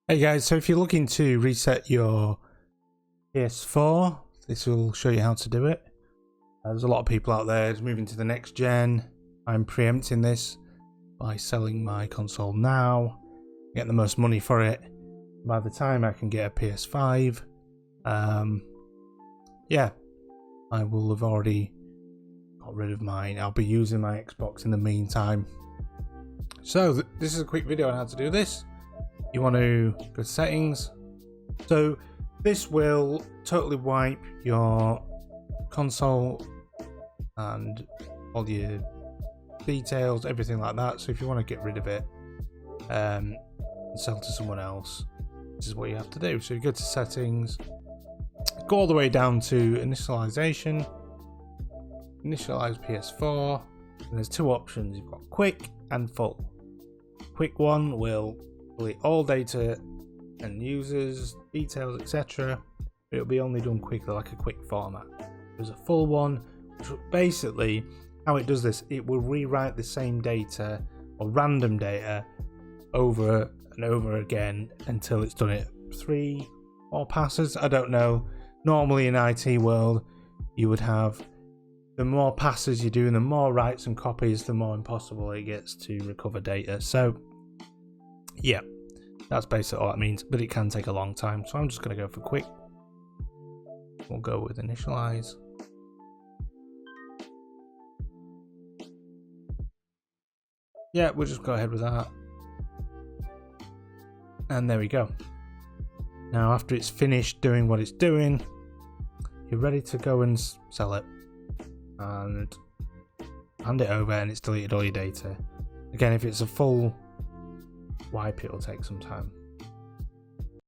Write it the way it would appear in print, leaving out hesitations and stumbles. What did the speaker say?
Hey guys, so if you're looking to reset your PS4, this will show you how to do it. There's a lot of people out there moving to the next gen. I'm preempting this by selling my console now, get the most money for it. By the time I can get a PS5, yeah, I will have already got rid of mine. I'll be using my Xbox in the meantime. So this is a quick video on how to do this. You want to go to settings. So this will totally wipe your console and all your details, everything like that. So if you want to get rid of it and sell to someone else, this is what you have to do. So you go to settings, go all the way down to initialization, initialize PS4, and there's two options. You've got quick and full. Quick one will delete all data and users, details, etc. But it'll be only done quickly, like a quick format. There's a full one, which basically how it does this, it will rewrite the same data or random data over and over again until it's done it 3 or passes. I don't know. Normally in IT world, you would have the more passes you do and the more writes and copies, the more impossible it gets to recover data. So yeah, that's basically all that means, but it can take a long time. So I'm just going to go for quick. We'll go with initialize. Yeah, we'll just go ahead with that. And there we go. Now after it's finished doing what it's doing, you're ready to go and sell it. And hand it over and it's deleted all your data. Again, if it's a full wipe, it'll take some time.